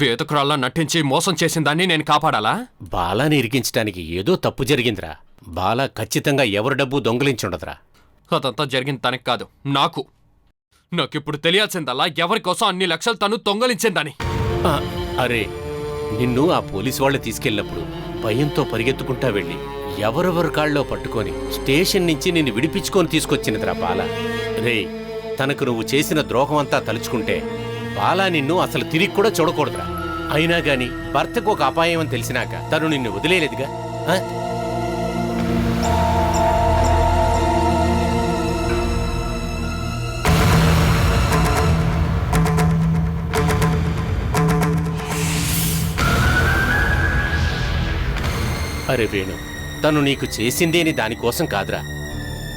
పేదకురాల్లా నటించి మోసం చేసిన దాన్ని నేను కాపాడాలా? బాలాని ఇరికించడానికి ఏదో తప్పు జరిగిందిరా. బాలా ఖచ్చితంగా ఎవరి డబ్బు దొంగిలించుండదురా. అదంతా జరిగింది తనకి కాదు, నాకిప్పుడు తెలియాల్సిందల్లా ఎవరి కోసం అన్ని లక్షలు తను దొంగలించిందని. అరే, నిన్ను ఆ పోలీసు వాళ్ళు తీసుకెళ్ళినప్పుడు భయంతో పరిగెత్తుకుంటా వెళ్ళి ఎవరెవరి కాళ్ళలో పట్టుకొని స్టేషన్ నుంచి నిన్ను విడిపించుకొని తీసుకొచ్చినదిరా బాల. రే, తనకు నువ్వు చేసిన ద్రోహం అంతా తలుచుకుంటే బాలా నిన్ను అసలు తిరిగి కూడా చూడకూడదురా. అయినా గాని భర్తకు ఒక అపాయం అని తెలిసినాక తను నిన్ను వదిలేలేదుగా. అరే వేణు, తను నీకు చేసిందేని దానికోసం కాదురా.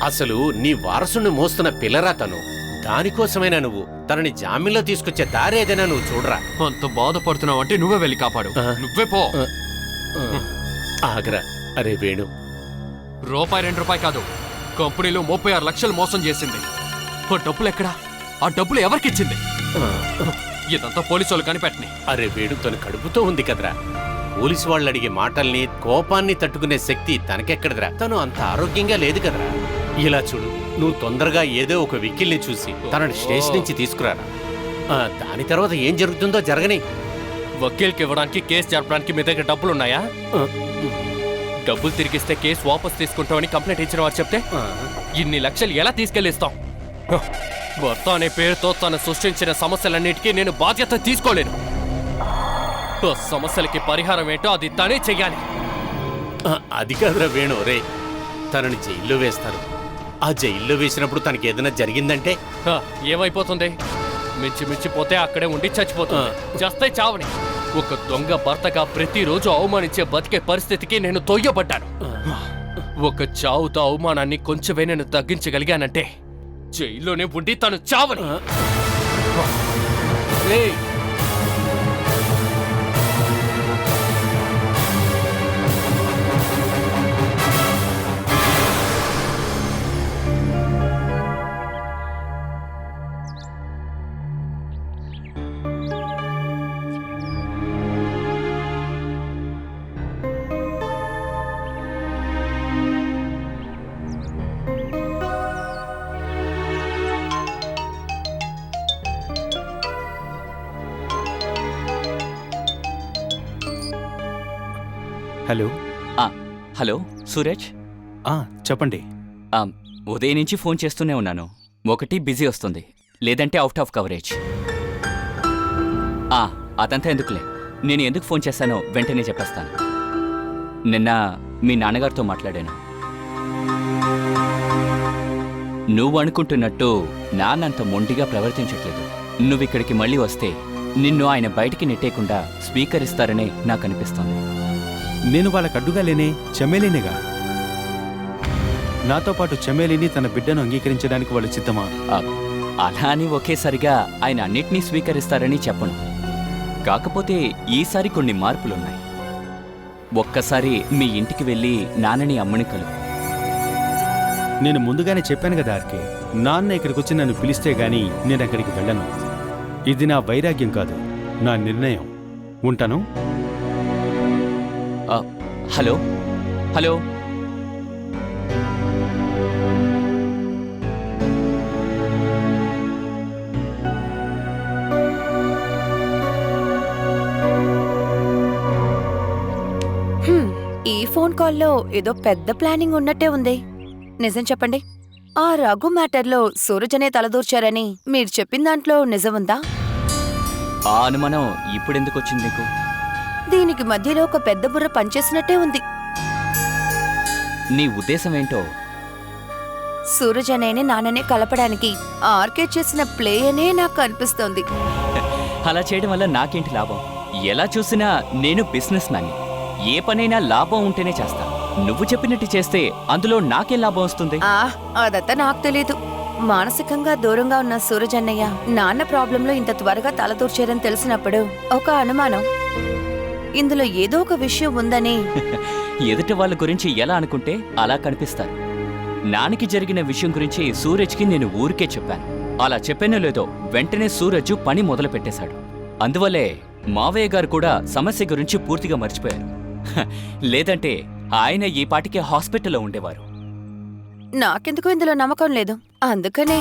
అసలు నీ వారసుని మోస్తున్న పిల్లరా తను. దానికోసమైనా నువ్వు తనని జామీన్లో తీసుకొచ్చే దారేదైనా నువ్వు చూడరా. అంత బాధపడుతున్నావు అంటే నువ్వే వెళ్ళి కాపాడు. నువ్వే పో. ఆగరా. అరే వేణు, ₹2 కాదు, కంపెనీలో 36 లక్షలు మోసం చేసింది. ఆ డబ్బులు ఎక్కడా? ఆ డబ్బులు ఎవరికిచ్చింది? ఇదంతా పోలీసు వాళ్ళు కనిపెట్టని. అరే వేణు, తను కడుపుతో ఉంది కదరా. పోలీసు వాళ్ళు అడిగే మాటల్ని, కోపాన్ని తట్టుకునే శక్తి తనకెక్కడదరా. తను అంత ఆరోగ్యంగా లేదు కదరా. ఇలా చూడు, నువ్వు తొందరగా ఏదో ఒక వెకిల్ని చూసి తనని స్టేషన్ నుంచి తీసుకురారా. దాని తర్వాత ఏం జరుగుతుందో జరగని. వకీల్కి ఇవ్వడానికి, కేసు జరపడానికి మీ దగ్గర డబ్బులున్నాయా? డబ్బులు తిరిగిస్తే కేసు వాపస్ తీసుకుంటామని కంప్లైంట్ ఇచ్చిన వారు చెప్తే ఇన్ని లక్షలు ఎలా తీసుకెళ్ళిస్తాం? భర్త అనే పేరుతో తను సృష్టించిన సమస్యలన్నిటికీ నేను బాధ్యత తీసుకోలేను. సమస్యలకి పరిహారం ఏంటో అది తనే చెయ్యాలి. అది కాదురా వేణు. రే, తనని జైల్లో వేస్తారు. ఆ జైల్లో వేసినప్పుడు తనకి ఏదైనా జరిగిందంటే ఏమైపోతుంది? మించిపోతే అక్కడే ఉండి చచ్చిపోతుంది. చేస్తే చావని. ఒక దొంగ భర్తగా ప్రతిరోజు అవమానించే బతికే పరిస్థితికి నేను తొయ్యబడ్డాను. ఒక చావుతో అవమానాన్ని కొంచెమే నేను తగ్గించగలిగానంటే జైల్లోనే ఉండి తను చావని. హలో. హలో సూరజ్. చెప్పండి. ఉదయం నుంచి ఫోన్ చేస్తూనే ఉన్నాను. ఒకటి బిజీ వస్తుంది, లేదంటే అవుట్ ఆఫ్ కవరేజ్. అదంతా ఎందుకులే, నేను ఎందుకు ఫోన్ చేశానో వెంటనే చెప్పేస్తాను. నిన్న మీ నాన్నగారితో మాట్లాడాను. నువ్వు అనుకుంటున్నట్టు నాన్నంత మొండిగా ప్రవర్తించట్లేదు. నువ్విక్కడికి మళ్ళీ వస్తే నిన్ను ఆయన బయటికి నెట్టేయకుండా స్పీకర్ ఇస్తారనే నాకు అనిపిస్తోంది. నేను వాళ్ళకు అడ్డుగా లేనే, చమేలీనిగా. నాతో పాటు చమేలిని తన బిడ్డను అంగీకరించడానికి వాళ్ళు సిద్ధమా? అలా అని ఒకేసారిగా ఆయన అన్నిటినీ స్వీకరిస్తారని చెప్పను. కాకపోతే ఈసారి కొన్ని మార్పులున్నాయి. ఒక్కసారి మీ ఇంటికి వెళ్ళి నాన్నని అమ్మని కలుపు. నేను ముందుగానే చెప్పాను కదా ఆర్కే, నాన్న ఇక్కడికి వచ్చి నన్ను పిలిస్తే గాని నేను అక్కడికి వెళ్ళను. ఇది నా వైరాగ్యం కాదు, నా నిర్ణయం. ఉంటాను. Hello hello. ఈ ఫోన్ కాల్లో ఏదో పెద్ద ప్లానింగ్ ఉన్నట్టే ఉంది. నిజం చెప్పండి, ఆ రఘు మ్యాటర్లో సూరజనే తలదూర్చారని మీరు చెప్పిన దాంట్లో నిజముందా? ఆ అనుమానం ఇప్పుడెందుకు వచ్చింది నీకు? దీనికి మధ్యలో ఒక పెద్ద బుర్ర పనిచేసినట్టే ఉంది. నీ ఉద్దేశం ఏంటో? సూరజ్ అనేని నాన్ననే కలపడానికి ఆర్కే చేసిన ప్లే అనే నాకు అనిపిస్తోంది. అలా చేయడం వల్ల నాకేంటి లాభం? ఎలా చూసినా నేను బిజినెస్ మ్యాన్ని. ఏ పనైనా లాభం ఉంటేనే చేస్తా. నువ్వు చెప్పినట్టు చేస్తే అందులో నాకేం లాభం వస్తుంది? అదంతా నాకు తెలీదు. మానసికంగా దూరంగా ఉన్న సూరజ్ అన్నయ్య నాన్న ప్రాబ్లంలో ఇంత త్వరగా తలదూర్చారని తెలిసినప్పుడు ఒక అనుమానం, ఇందులో ఏదో ఒక విషయం ఉందని. ఎదుటి వాళ్ళ గురించి ఎలా అనుకుంటే అలా కనిపిస్తారు. నాన్నకి జరిగిన విషయం గురించి సూరజ్కి నేను ఊరికే చెప్పాను. అలా చెప్పానో లేదో వెంటనే సూరజ్ పని మొదలు పెట్టేశాడు. అందువల్లే మావయ్య గారు కూడా సమస్య గురించి పూర్తిగా మర్చిపోయారు. లేదంటే ఆయన ఈ పాటికి హాస్పిటల్లో ఉండేవారు. నాకెందుకు ఇందులో నమ్మకం లేదు, అందుకనే.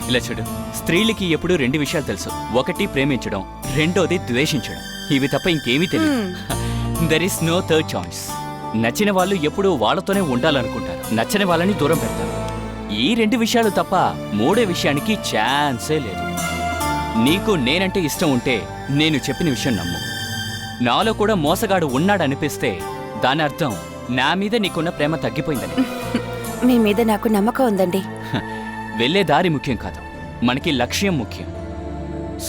ఇలా చూడు, స్త్రీలకి ఎప్పుడూ 2 విషయాలు తెలుసు. ఒకటి ప్రేమించడం, రెండోది ద్వేషించడం. ఇవి తప్ప ఇంకేమీ తెలియదు. There is no third choice. నచ్చిన వాళ్ళు ఎప్పుడూ వాళ్ళతోనే ఉండాలనుకుంటారు, నచ్చని వాళ్ళని దూరం పెడతారు. ఈ 2 విషయాలు తప్ప 3వ విషయానికి ఛాన్సే లేదు. నీకు నేనంటే ఇష్టం ఉంటే నేను చెప్పిన విషయం నమ్ము. నాలో కూడా మోసగాడు ఉన్నాడనిపిస్తే దాని అర్థం నా మీద నీకున్న ప్రేమ తగ్గిపోయిందని. మీ మీద నాకు నమ్మకం ఉందండి. వెళ్ళే దారి ముఖ్యం కాదు, మనకి లక్ష్యం ముఖ్యం.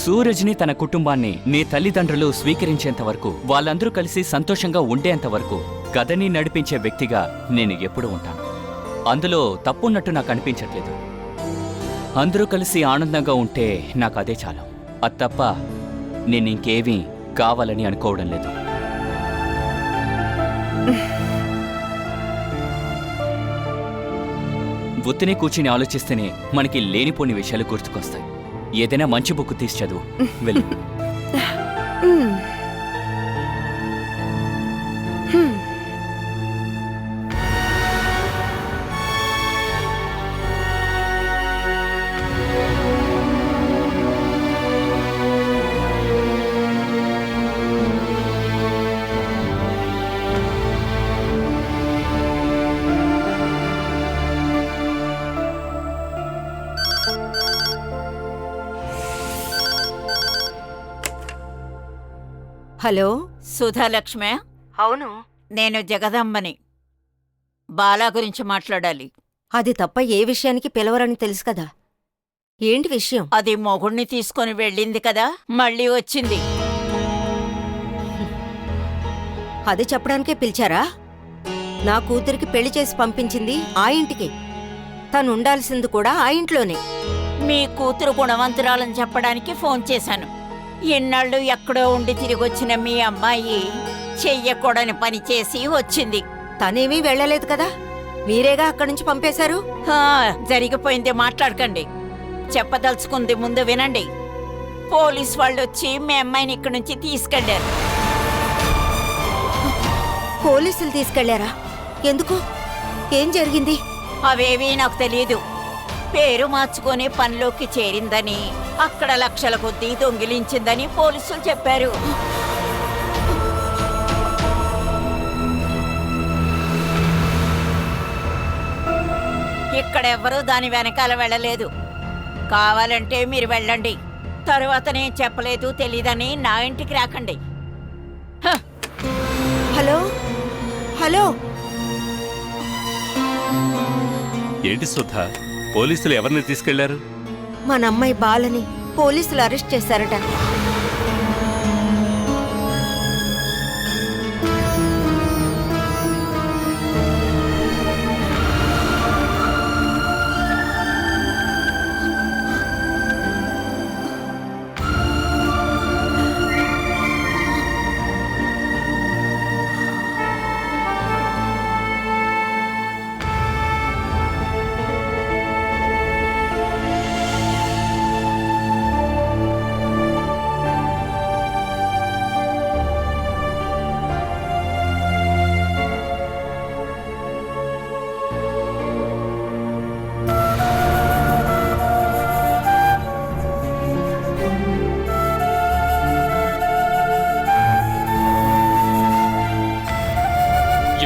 సూరజ్ని, తన కుటుంబాన్ని నీ తల్లిదండ్రులు స్వీకరించేంత వరకు, వాళ్ళందరూ కలిసి సంతోషంగా ఉండేంత వరకు కథని నడిపించే వ్యక్తిగా నేను ఎప్పుడూ ఉంటాను. అందులో తప్పున్నట్టు నాకు అనిపించట్లేదు. అందరూ కలిసి ఆనందంగా ఉంటే నాకు అదే చాలు. అది తప్ప నేను ఇంకేమీ కావాలని అనుకోవడం లేదు. ఉత్తినే కూర్చుని ఆలోచిస్తేనే మనకి లేనిపోని విషయాలు గుర్తుకొస్తాయి. ఏదైనా మంచి బుక్ తీసి చదువు. వెళ్ళు. హలో, సుధాలక్ష్మే? అవును. నేను జగదంబని. బాలా గురించి మాట్లాడాలి. అది తప్ప ఏ విషయానికి పిలవరని తెలుసు కదా. ఏంటి విషయం? అది మొగుణ్ణి తీసుకొని వెళ్ళింది కదా, మళ్ళీ వచ్చింది. అది చెప్పడానికే పిలిచారా? నా కూతురికి పెళ్లి చేసి పంపించింది ఆ ఇంటికి. తను ఉండాల్సింది కూడా ఆ ఇంట్లోనే. మీ కూతురు గుణవంతురాలని చెప్పడానికి ఫోన్ చేశాను. ఇన్నాళ్ళు ఎక్కడో ఉండి తిరిగొచ్చిన మీ అమ్మాయి చెయ్యకూడని పని చేసి వచ్చింది. తనేమీ వెళ్ళలేదు కదా, మీరేగా అక్కడి నుంచి పంపేశారు. జరిగిపోయింది మాట్లాడకండి. చెప్పదలుచుకుంది ముందు వినండి. పోలీస్ వాళ్ళు వచ్చి మీ అమ్మాయిని ఇక్కడి నుంచి తీసుకెళ్లారు. పోలీసులు తీసుకెళ్లారా? ఎందుకు? ఏం జరిగింది? అవేవీ నాకు తెలియదు. పేరు మార్చుకొని పనిలోకి చేరిందని, అక్కడ లక్షల కొద్దీ దొంగిలించిందని పోలీసులు చెప్పారు. ఇక్కడెవ్వరూ దాని వెనకాల వెళ్ళలేదు. కావాలంటే మీరు వెళ్ళండి. తరువాత నేను చెప్పలేదు తెలీదని నా ఇంటికి రాకండి. హలో హలో, ఏంటి సుధా, పోలీసులు ఎవరిని తీసుకెళ్లారు? మన అమ్మాయి బాలని పోలీసులు అరెస్ట్ చేశారట.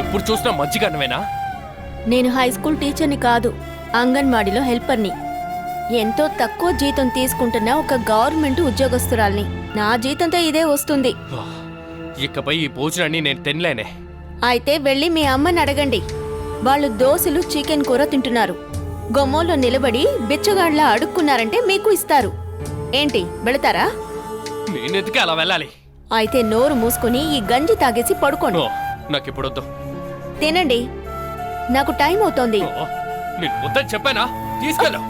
ఎప్పుడు చూసినా మంచిగా అన్నవేనా? నేను హై స్కూల్ టీచర్ని కాదు, అంగన్వాడీలో హెల్పర్ని. ఎంతో తక్కువ జీతం తీసుకుంటున్న ఒక గవర్నమెంట్ ఉద్యోగస్తురాల్ని. నా జీతంతో ఇదే వస్తుంది. ఇకపై ఈ భోజనాన్ని నేను తినలేనే. అయితే వెళ్ళి మీ అమ్మని అడగండి. వాళ్ళు దోశలు చికెన్ కూర తింటున్నారు. గొమ్మలో నిలబడి బిచ్చగాళ్లా అడుక్కున్నారంటే మీకు ఇస్తారు. ఏంటి, వెళతారా? నేనెందుకు అలా వెళ్ళాలి? అయితే నోరు మూసుకుని ఈ గంజి తాగేసి పడుకోండి. నాకిప్పుడొద్దు. తినండి, నాకు టైం అవుతోంది. నేను వద్దని చెప్పానా? తీసుకెళ్ళు.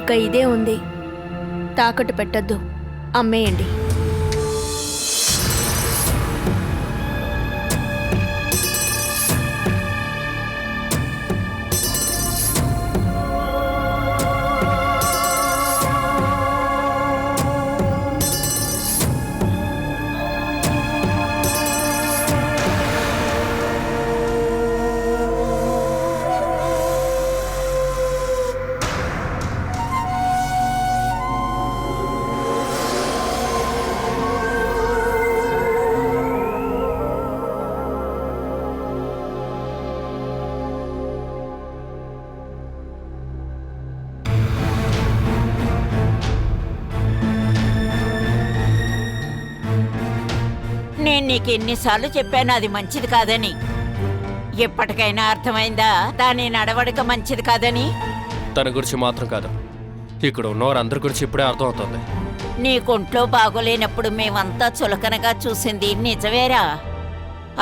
ఇక ఇదే ఉంది. తాకట్టు పెట్టద్దు, అమ్మేయండి. నేను నీకు ఎన్నిసార్లు చెప్పాను అది మంచిది కాదని. ఎప్పటికైనా అర్థమైందా దాని నడవడిక మంచిది కాదని? తన గురించి మాత్రం కాదు, ఇక్కడ ఉన్నవారందరి గురించి ఇప్పుడే అర్థమవుతుంది. నీ కొంట్లో బాగోలేనప్పుడు మేమంతా చులకనగా చూసింది నిజమేరా.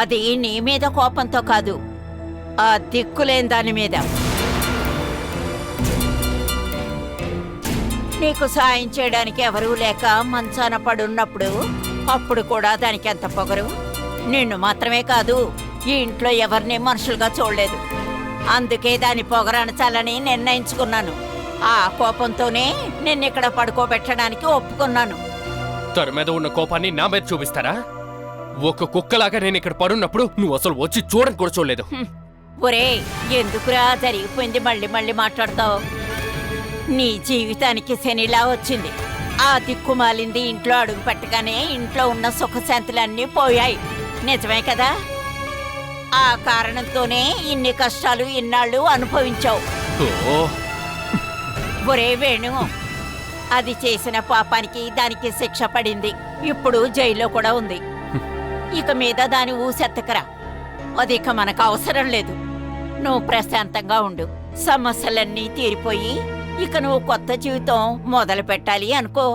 అది నీ మీద కోపంతో కాదు, ఆ దిక్కులేని దాని మీద. నీకు సాయం చేయడానికి ఎవరూ లేక మంచాన పడున్నప్పుడు అప్పుడు కూడా దానికి ఎంత పొగరు. నిన్ను మాత్రమే కాదు, ఈ ఇంట్లో ఎవరిని మనుషులుగా చూడలేదు. అందుకే దాని పొగరనచాలని నిర్ణయించుకున్నాను. ఆ కోపంతోనే నిన్నిక్కడ పడుకోబెట్టడానికి ఒప్పుకున్నాను. తన మీద ఉన్న కోపాన్ని నా మీద చూపిస్తారా? ఒక కుక్కలాగా నేను ఇక్కడ పడున్నప్పుడు నువ్వు అసలు వచ్చి చూడని కూడా చూడలేదు. ఒరే, ఎందుకురా జరిగిపోయింది మళ్ళీ మళ్ళీ మాట్లాడతావు? నీ జీవితానికి శనిలా వచ్చింది. ఆ దిక్కుమాలింది ఇంట్లో అడుగు పెట్టగానే ఇంట్లో ఉన్న సుఖశాంతులన్నీ పోయాయి. నిజమే కదా? ఆ కారణంతోనే ఇన్ని కష్టాలు ఇన్నాళ్ళు అనుభవించావు. ఓ, ఒరే వేణు, అది చేసిన పాపానికి దానికి శిక్ష పడింది. ఇప్పుడు జైల్లో కూడా ఉంది. ఇక మీద దాని ఊసెత్తకరా. అది ఇక మనకు అవసరం లేదు. నువ్వు ప్రశాంతంగా ఉండు. సమస్యలన్నీ తీరిపోయి ఇక నువ్వు కొత్త జీవితం మొదలు పెట్టాలి అనుకో.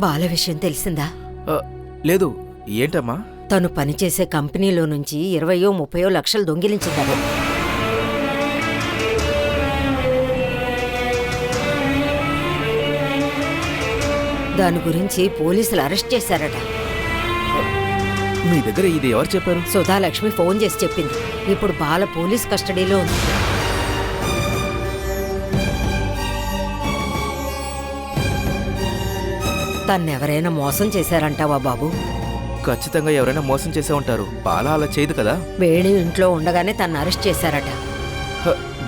బాల విషయం తెలిసిందా? లేదు. ఏంటమ్మా? తను పనిచేసే కంపెనీలో నుంచి 20-30 లక్షలు దొంగిలించిందట. దాని గురించి పోలీసులు అరెస్ట్ చేశారట. మీ దగ్గర ఇది ఎవరు చెప్పారు? సుధాలక్ష్మి ఫోన్ చేసి చెప్పింది. ఇప్పుడు బాల పోలీస్ కస్టడీలో ఉంది. తన్నెవరైనా మోసం చేశారంటావా బాబు? ఖచ్చితంగా ఎవరైనా మోసం చేసే ఉంటారు. బాలా అలా చేయదు కదా. వేణు ఇంట్లో ఉండగానే తను అరెస్ట్ చేశారట.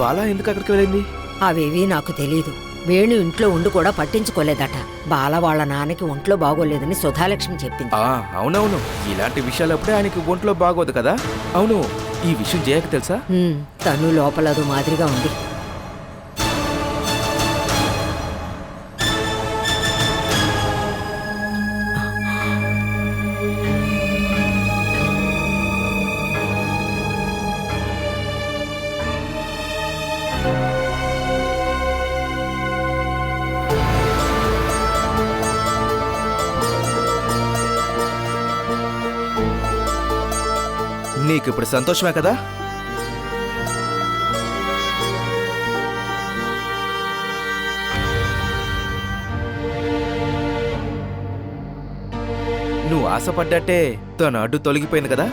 బాలా ఎందుకు అక్కడికి వెళ్ళింది? అవేవీ నాకు తెలీదు. వేణు ఇంట్లో ఉండి కూడా పట్టించుకోలేదట. బాల వాళ్ళ నాన్నకి ఒంట్లో బాగోలేదని సుధాలక్ష్మి చెప్పింది. అవునవును, ఇలాంటి విషయాలప్పుడే ఆయనకి ఒంట్లో బాగోదు కదా. అవును, ఈ విషయం జయకు తెలుసా? తను లోపలదు మాదిరిగా ఉంది. నీకు ఇప్పుడు సంతోషమే కదా? నువ్వు ఆశపడ్డట్టే తన అడ్డు తొలగిపోయింది కదా.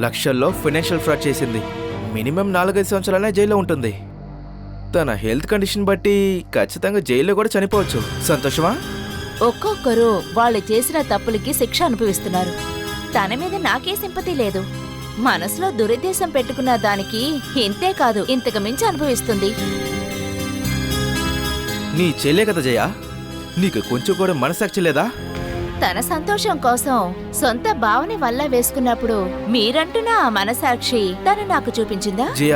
లక్షల్లో ఫైనాన్షియల్ ఫ్రాడ్ చేసింది. మినిమం 4-5 సంవత్సరాలనే జైల్లో ఉంటుంది. తన హెల్త్ కండిషన్ బట్టి ఖచ్చితంగా జైల్లో కూడా చనిపోవచ్చు. సంతోషమా? ఒక్కొక్కరు వాళ్ళు చేసిన తప్పులకి శిక్ష అనుభవిస్తున్నారు. తన మీద నాకే సింపతి లేదు. మనసులో దురుద్దేశం పెట్టుకున్న దానికి ఇంతే కాదు, ఇంతకు మించి అనుభవిస్తుంది. నీ చెల్లే కదా జయ, నీకు కొంచెం కూడా మనసాక్షి లేదా? తన సంతోషం కోసం సొంత భావని వల్ల వేసుకున్నప్పుడు మీరంటున్న ఆ మనసాక్షి తను నాకు చూపించిందా? జయ,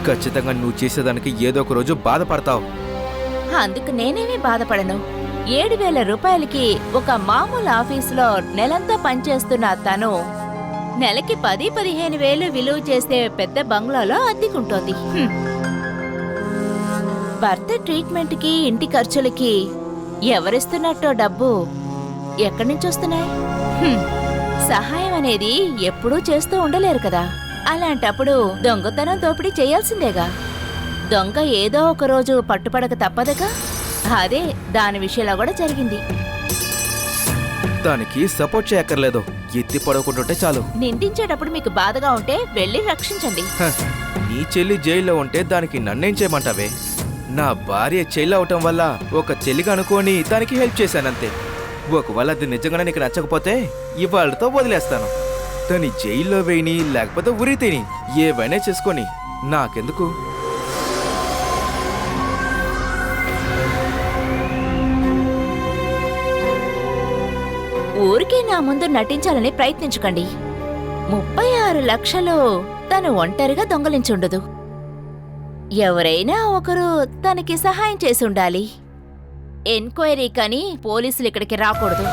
ఖచ్చితంగా నువ్వు చేసేదానికి ఏదో ఒక రోజు బాధపడతావు. అందుకు నేనేమీ బాధపడను. 7,000 రూపాయలకి ఒక మామూలు ఆఫీసులో నెలంతా పనిచేస్తున్న తను నెలకి 10-15 వేలు విలువ చేసే పెద్ద బంగ్లాలో అద్దెకుంటోంది. భర్త ట్రీట్మెంట్కి, ఇంటి ఖర్చులకి ఎవరిస్తున్నట్టో డబ్బు ఎక్కడి నుంచి వస్తున్నాయి? సహాయం అనేది ఎప్పుడూ చేస్తూ ఉండలేరు కదా. అలాంటప్పుడు దొంగతనం దోపిడీ చేయాల్సిందేగా. దొంగ ఏదో ఒక రోజు పట్టుపడక తప్పదుగా. అదే దాని విషయంలో కూడా జరిగింది. దానికి సపోర్ట్ చేయక్కర్లేదు, ఎత్తి పడకుంటుంటే చాలు. నిందించేటప్పుడు మీకు బాధగా ఉంటే వెళ్ళి రక్షించండి. హ, నీ చెల్లి జైల్లో ఉంటే దానికి నన్నేం చేయమంటావే? నా భార్య చెల్లి అవటం వల్ల ఒక చెల్లిగా అనుకోని దానికి హెల్ప్ చేశానంతే. ఒకవేళ అది నిజంగానే నీకు నచ్చకపోతే ఇవాళతో వదిలేస్తాను. దాన్ని జైల్లో వేయని లేకపోతే ఉరి తిని ఏవైనా చేసుకొని నాకెందుకు? ఊరికే నా ముందు నటించాలని ప్రయత్నించకండి. 36 లక్షలు తను ఒంటరిగా దొంగలించుండదు. ఎవరైనా ఒకరు తనకి సహాయం చేసి ఉండాలి. ఎంక్వైరీ కని పోలీసులు ఇక్కడికి రాకూడదు.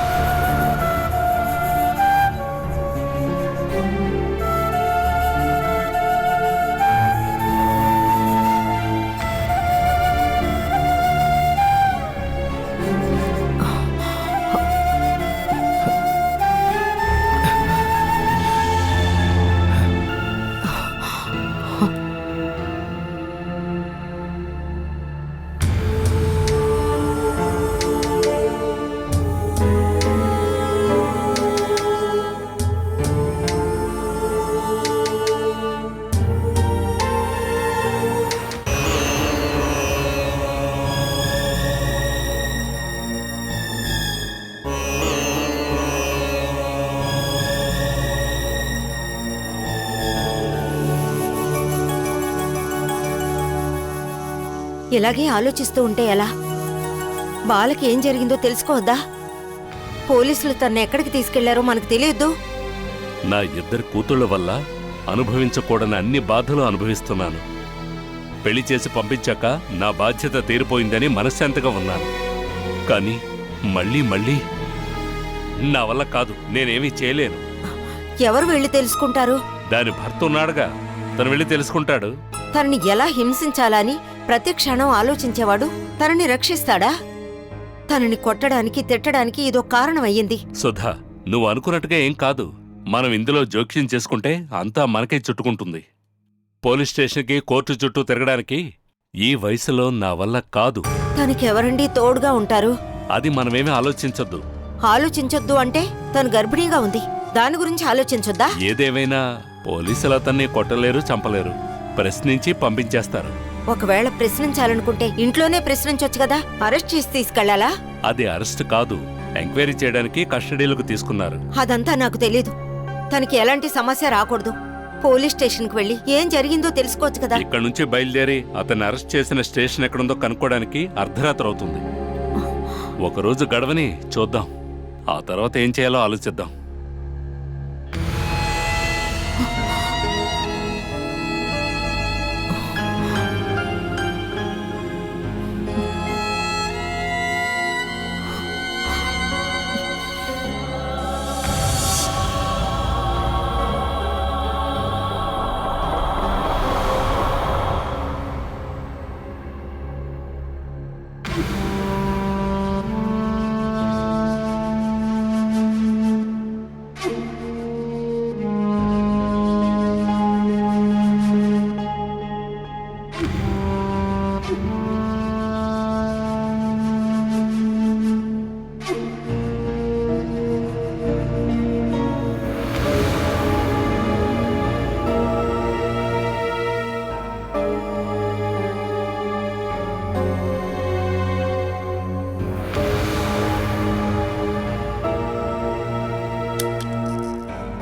ఇలాగే ఆలోచిస్తూ ఉంటే ఎలా? బాలకి ఏం జరిగిందో తెలుసుకోవద్దా? పోలీసులు తన్ని ఎక్కడికి తీసుకెళ్లారో మనకు తెలియద్దు. నా 2 కూతుళ్ళ వల్ల అనుభవించకూడని అన్ని బాధలు అనుభవిస్తున్నాను. పెళ్లి చేసి పంపించాక నా బాధ్యత తీరిపోయిందని మనశ్శాంతిగా ఉన్నాను. కానీ మళ్ళీ మళ్ళీ నా వల్ల కాదు, నేనేమీ చేయలేను. ఎవరు వెళ్ళి తెలుసుకుంటారు? దాని భర్త ఉన్నాడుగా, తను వెళ్ళి తెలుసుకుంటాడు. తనని ఎలా హింసించాలని ప్రతి క్షణం ఆలోచించేవాడు తనని రక్షిస్తాడా? తనని కొట్టడానికి, తిట్టడానికి ఇదో కారణం అయ్యింది. సుధా, నువ్వు అనుకున్నట్టుగా ఏం కాదు. మనం ఇందులో జోక్యం చేసుకుంటే అంతా మనకే చుట్టుకుంటుంది. పోలీస్ స్టేషన్కి, కోర్టు చుట్టూ తిరగడానికి ఈ వయసులో నా వల్ల కాదు. తనకెవరండి తోడుగా ఉంటారు? అది మనమేమీ ఆలోచించొద్దు. ఆలోచించొద్దు అంటే తను గర్భిణీగా ఉంది, దాని గురించి ఆలోచించొద్దా? ఏదేమైనా పోలీసులు అతన్ని కొట్టలేరు, చంపలేరు. ప్రశ్నించి పంపించేస్తారు. ఒకవేళ ప్రశ్నించాలనుకుంటే ఇంట్లోనే ప్రశ్నించొచ్చు కదా. అరెస్ట్ చేసి తీసుకెళ్లాలా? అది అరెస్ట్ కాదు, ఎంక్వైరీ చేయడానికి కస్టడీలకు తీసుకున్నారు. అదంతా నాకు తెలీదు. తనకి ఎలాంటి సమస్య రాకూడదు. పోలీస్ స్టేషన్కి వెళ్ళి ఏం జరిగిందో తెలుసుకోవచ్చు కదా. ఇక్కడ నుంచి బయలుదేరి అతన్ని అరెస్ట్ చేసిన స్టేషన్ ఎక్కడుందో కనుక్కోవడానికి అర్ధరాత్రి అవుతుంది. ఒకరోజు గడవని చూద్దాం, ఆ తర్వాత ఏం చేయాలో ఆలోచిద్దాం.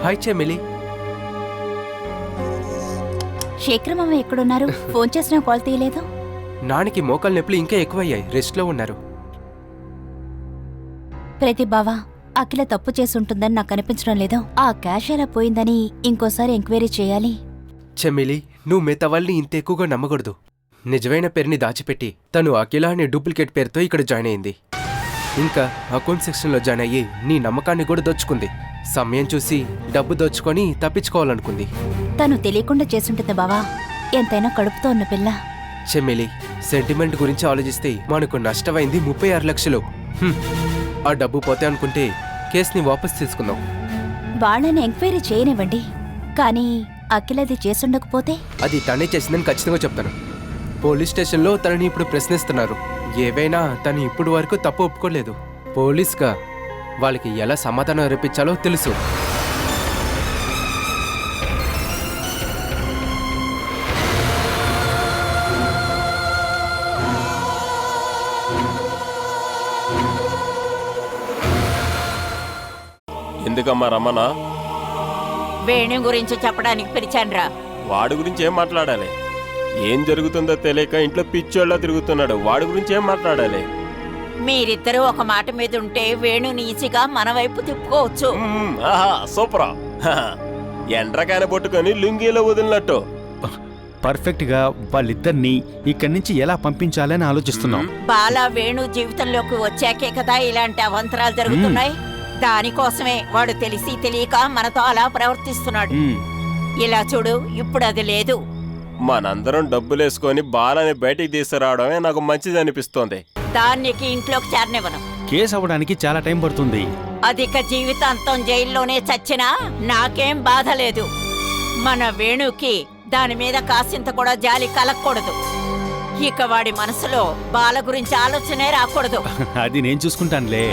హాయ్ చెమిలి. శేఖరమామ ఎక్కడున్నారు? ఫోన్ చేసినా కాల్ తీయలేదు. నానికి మోకాలు నొప్పులు ఇంకా ఎక్కువయ్యాయి, రెస్ట్లో ఉన్నారు. ప్రతి బావా, అఖిల తప్పు చేసుంటుందని నాకు అనిపించడం లేదు. ఆ క్యాష్ ఎలా పోయిందని ఇంకోసారి ఎంక్వైరీ చేయాలి. చెమిలి, నువ్వు మిగతా వాళ్ళని ఇంత ఎక్కువగా నమ్మకూడదు. నిజమైన పేరుని దాచిపెట్టి తను అఖిల అనే డూప్లికేట్ పేరుతో ఇక్కడ జాయిన్ అయింది. ఇంకా అకౌంట్ సెక్షన్లో జాయిన్ అయ్యి నీ నమ్మకాన్ని కూడా దోచుకుంది. సమయం చూసి డబ్బు దోచుకొని తప్పించుకోవాలనుకుంది. తను తెలియకుండా చేసుంటుంది బావా. ఎంతైనా కడుపుతో ఉన్న పిల్ల. చెమిలి, సెంటిమెంట్ గురించి ఆలోచిస్తే మనకు నష్టమైంది 36 లక్షలు. ఆ డబ్బు పోతే అనుకుంటే కేసుని వాపస్ తీసుకుందాం. వాళ్ళని ఎంక్వైరీ చేయనివ్వండి, కానీ అఖిలది చేసుండకపోతే? అది తనే చేసిందని ఖచ్చితంగా చెప్తాను. పోలీస్ స్టేషన్లో తనని ఇప్పుడు ప్రశ్నిస్తున్నారు. ఏవైనా తను ఇప్పుడు వరకు తప్పు ఒప్పుకోలేదు. పోలీస్గా వాళ్ళకి ఎలా సమాధానం రేపించాలో తెలుసు. ఎందుకమ్మా రమ్మనా? వేణు గురించి చెప్పడానికి పిలిచాన్రా. వాడి గురించి ఏం మాట్లాడాలి? ఏం జరుగుతుందో తెలియక ఇంట్లో పిచ్చోళ్ళ తిరుగుతున్నాడు. వాడి గురించి ఏం మాట్లాడాలి? మీరిద్దరూ ఒక మాట మీద ఉంటే వేణుని ఈజీగా మన వైపు తిప్పుకోవచ్చు. ఆహా, సూపరా. ఎండ్రకాయన పట్టుకొని లుంగీలో వదిలినట్టు. పర్ఫెక్ట్గా వాళ్ళిద్దరినీ ఇక్కడి నుంచి ఎలా పంపించాలని ఆలోచిస్తున్నాం. బాలా వేణు జీవితంలోకి వచ్చాకే కదా ఇలాంటి అవంతరాలు జరుగుతున్నాయి. దానికోసమే వాడు తెలిసి తెలియక మనతో అలా ప్రవర్తిస్తున్నాడు. ఇలా చూడు, ఇప్పుడు అది లేదు. మనందరం డబ్బులేసుకొని బాలని బయటికి తీసుకురావడమే నాకు మంచిది అనిపిస్తోంది. దానికి ఇంట్లోకి చేరనివ్వను. కేసు అవ్వడానికి చాలా టైం పడుతుంది. అధిక జీవితాంతం జైల్లోనే చచ్చినా నాకేం బాధ లేదు. మన వేణుకి దాని మీద కాసింత కూడా జాలి కలగకూడదు. ఇక వాడి మనసులో బాల గురించి ఆలోచనే రాకూడదు. అది నేను చూసుకుంటానులే.